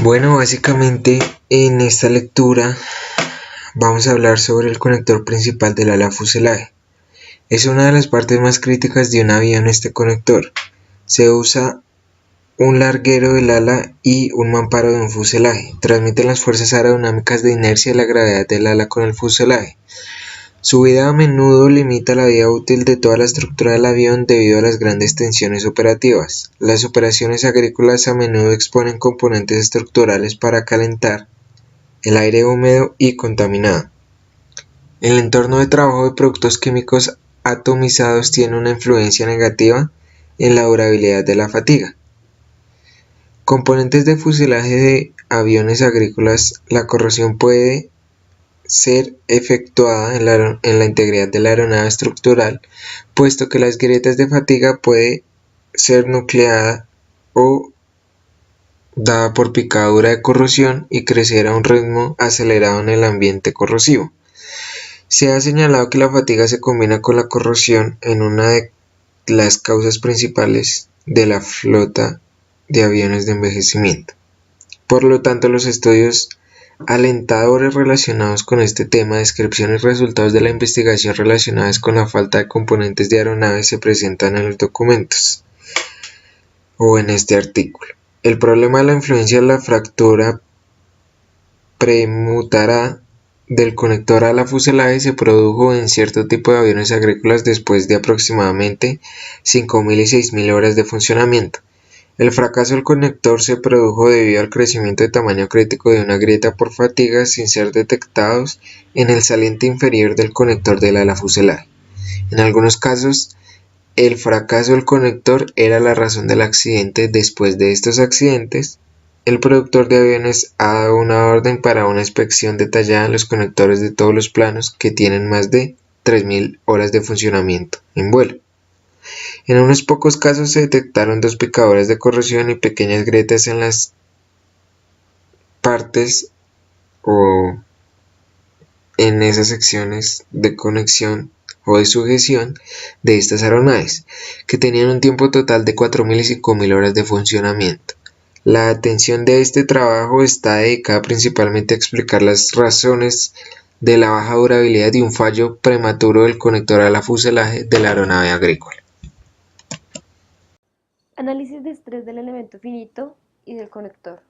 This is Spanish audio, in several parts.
Bueno, básicamente en esta lectura vamos a hablar sobre el conector principal del ala fuselaje. Es una de las partes más críticas de un avión. Este conector se usa un larguero del ala y un mamparo de un fuselaje. Transmite las fuerzas aerodinámicas de inercia y la gravedad del ala con el fuselaje. Su vida a menudo limita la vida útil de toda la estructura del avión debido a las grandes tensiones operativas. Las operaciones agrícolas a menudo exponen componentes estructurales para calentar el aire húmedo y contaminado. El entorno de trabajo de productos químicos atomizados tiene una influencia negativa en la durabilidad de la fatiga. Componentes de fuselaje de aviones agrícolas. La corrosión puede ser efectuada en la integridad de la aeronave estructural, puesto que las grietas de fatiga puede ser nucleada o dada por picadura de corrosión y crecer a un ritmo acelerado en el ambiente corrosivo. Se ha señalado que la fatiga se combina con la corrosión en una de las causas principales de la flota de aviones de envejecimiento. Por lo tanto, los estudios alentadores relacionados con este tema, descripción y resultados de la investigación relacionadas con la falta de componentes de aeronaves se presentan en los documentos o en este artículo. El problema de la influencia de la fractura premutará del conector ala fuselaje se produjo en cierto tipo de aviones agrícolas después de aproximadamente 5.000 y 6.000 horas de funcionamiento. El fracaso del conector se produjo debido al crecimiento de tamaño crítico de una grieta por fatiga sin ser detectados en el saliente inferior del conector del ala fuselaje. En algunos casos, el fracaso del conector era la razón del accidente. Después de estos accidentes, el productor de aviones ha dado una orden para una inspección detallada en los conectores de todos los planos que tienen más de 3.000 horas de funcionamiento en vuelo. En unos pocos casos se detectaron dos picaduras de corrosión y pequeñas grietas en las partes o en esas secciones de conexión o de sujeción de estas aeronaves, que tenían un tiempo total de 4.000 y 5.000 horas de funcionamiento. La atención de este trabajo está dedicada principalmente a explicar las razones de la baja durabilidad y un fallo prematuro del conector ala fuselaje de la aeronave agrícola. Análisis de estrés del elemento finito y del conector.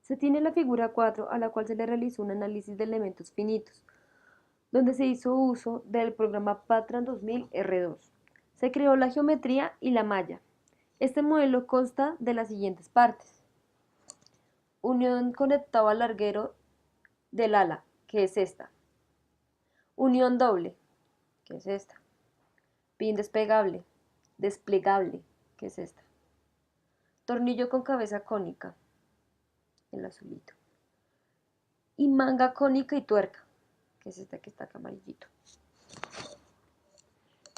Se tiene la figura 4 a la cual se le realizó un análisis de elementos finitos, donde se hizo uso del programa Patran 2000 R2. Se creó la geometría y la malla. Este modelo consta de las siguientes partes. Unión conectado al larguero del ala, que es esta. Unión doble, que es esta. Pin desplegable, que es esta. Tornillo con cabeza cónica, el azulito. Y manga cónica y tuerca, que es esta que está acá amarillito.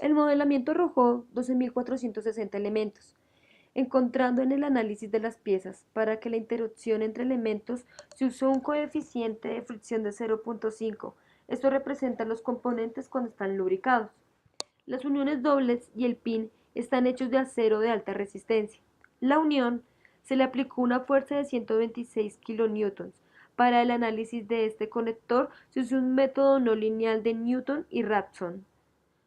El modelamiento arrojó 12.460 elementos, encontrando en el análisis de las piezas para que la interacción entre elementos se usó un coeficiente de fricción de 0.5. Esto representa los componentes cuando están lubricados. Las uniones dobles y el pin están hechos de acero de alta resistencia. La unión se le aplicó una fuerza de 126 kN. Para el análisis de este conector se usó un método no lineal de Newton y Raphson.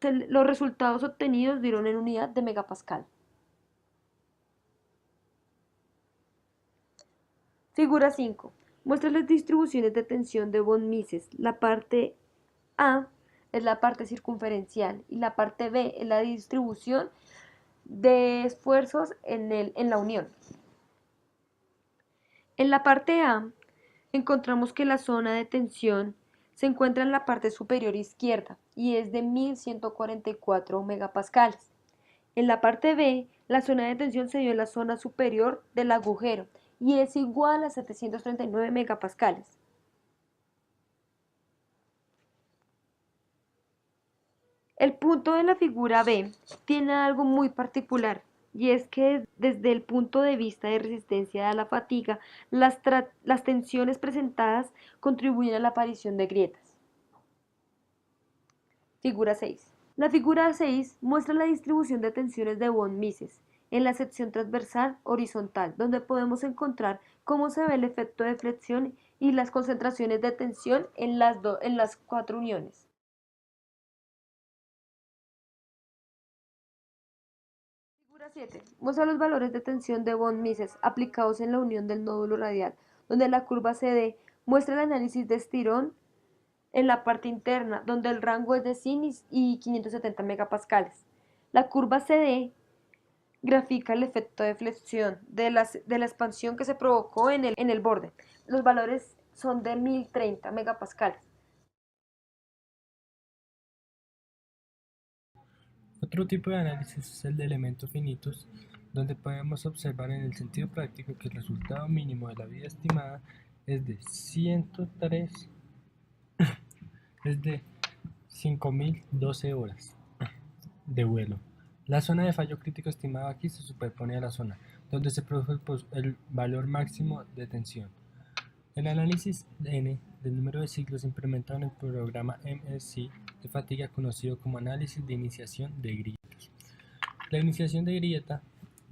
Los resultados obtenidos dieron en unidad de megapascal. Figura 5. Muestra las distribuciones de tensión de von Mises. La parte A es la parte circunferencial y la parte B es la distribución de esfuerzos en la unión. En la parte A encontramos que la zona de tensión se encuentra en la parte superior izquierda y es de 1144 megapascales. En la parte B, la zona de tensión se dio en la zona superior del agujero y es igual a 739 megapascales. El punto de la figura B tiene algo muy particular y es que desde el punto de vista de resistencia a la fatiga, las tensiones presentadas contribuyen a la aparición de grietas. Figura 6. La figura 6 muestra la distribución de tensiones de von Mises en la sección transversal horizontal, donde podemos encontrar cómo se ve el efecto de flexión y las concentraciones de tensión en las cuatro uniones. Figura 7. Muestra los valores de tensión de von Mises aplicados en la unión del nódulo radial, donde la curva CD muestra el análisis de estirón en la parte interna, donde el rango es de 100 y 570 megapascales. La curva CD grafica el efecto de flexión de la expansión que se provocó en el borde. Los valores son de 1030 megapascales. Otro tipo de análisis es el de elementos finitos, donde podemos observar en el sentido práctico que el resultado mínimo de la vida estimada es de 103, es de 5012 horas de vuelo. La zona de fallo crítico estimado aquí se superpone a la zona donde se produjo el valor máximo de tensión. El análisis N del número de ciclos implementado en el programa MSc de fatiga conocido como análisis de iniciación de grietas. La iniciación de grieta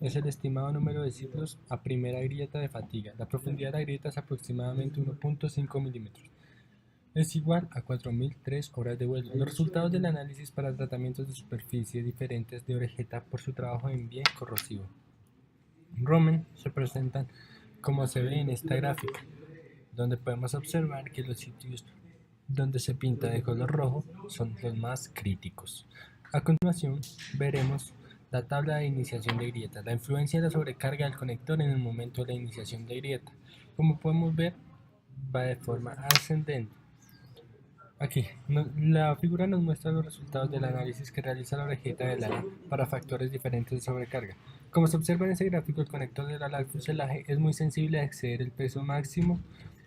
es el estimado número de ciclos a primera grieta de fatiga. La profundidad de la grieta es aproximadamente 1.5 milímetros. Es igual a 4003 horas de vuelo. Los resultados del análisis para tratamientos de superficie diferentes de Orejeta por su trabajo en bien corrosivo Romen se presentan como se ve en esta gráfica, donde podemos observar que los sitios donde se pinta de color rojo son los más críticos. A continuación veremos la tabla de iniciación de grieta, la influencia de la sobrecarga del conector en el momento de la iniciación de grieta. Como podemos ver, va de forma ascendente. Aquí, la figura nos muestra los resultados del análisis que realiza la orejeta del ala para factores diferentes de sobrecarga. Como se observa en ese gráfico, el conector del ala al fuselaje es muy sensible a exceder el peso máximo.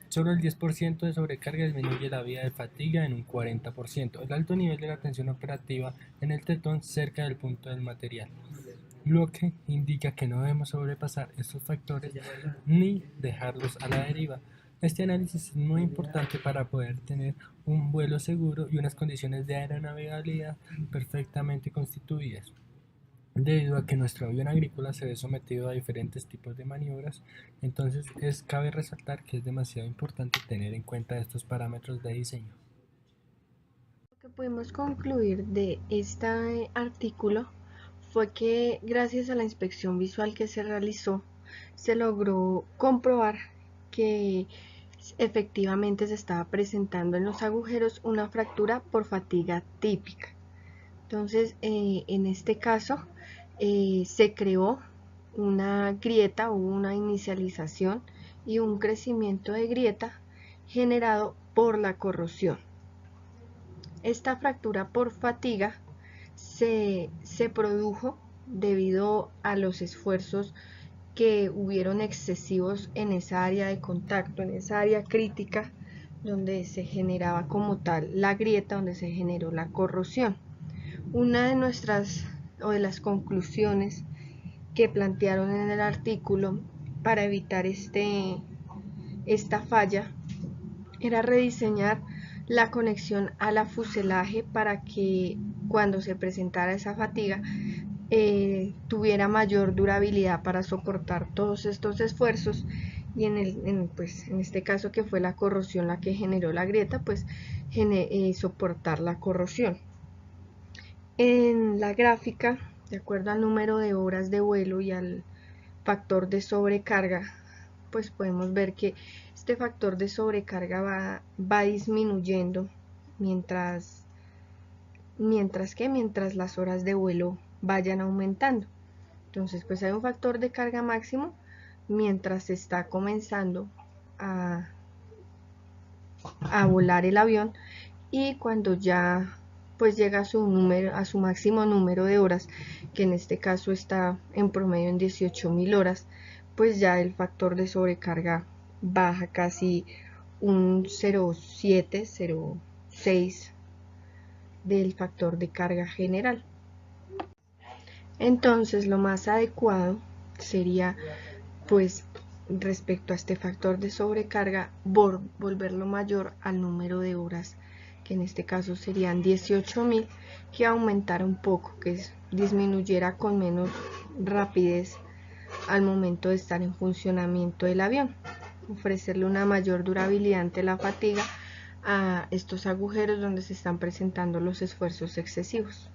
Solo el 10% de sobrecarga disminuye la vía de fatiga en un 40%. El alto nivel de la tensión operativa en el tetón cerca del punto del material, lo que indica que no debemos sobrepasar estos factores ni dejarlos a la deriva. Este análisis es muy importante para poder tener un vuelo seguro y unas condiciones de aeronavegabilidad perfectamente constituidas. Debido a que nuestro avión agrícola se ve sometido a diferentes tipos de maniobras, entonces cabe resaltar que es demasiado importante tener en cuenta estos parámetros de diseño. Lo que pudimos concluir de este artículo fue que gracias a la inspección visual que se realizó, se logró comprobar que efectivamente se estaba presentando en los agujeros una fractura por fatiga típica. Entonces, en este caso, se creó una grieta o una inicialización y un crecimiento de grieta generado por la corrosión. Esta fractura por fatiga se produjo debido a los esfuerzos que hubieron excesivos en esa área de contacto, en esa área crítica donde se generaba como tal la grieta, donde se generó la corrosión. Una de nuestras o de las conclusiones que plantearon en el artículo para evitar esta falla era rediseñar la conexión a la fuselaje para que cuando se presentara esa fatiga tuviera mayor durabilidad para soportar todos estos esfuerzos y en este caso que fue la corrosión la que generó la grieta, pues soportar la corrosión. En la gráfica, de acuerdo al número de horas de vuelo y al factor de sobrecarga, pues podemos ver que este factor de sobrecarga va disminuyendo mientras las horas de vuelo vayan aumentando. Entonces, pues hay un factor de carga máximo mientras se está comenzando a volar el avión, y cuando ya pues llega a su máximo número de horas, que en este caso está en promedio en 18.000 horas, pues ya el factor de sobrecarga baja casi un 0,7, 0,6 del factor de carga general. Entonces lo más adecuado sería, pues respecto a este factor de sobrecarga, volverlo mayor al número de horas, que en este caso serían 18.000, que aumentara un poco, que disminuyera con menos rapidez al momento de estar en funcionamiento del avión, ofrecerle una mayor durabilidad ante la fatiga a estos agujeros donde se están presentando los esfuerzos excesivos.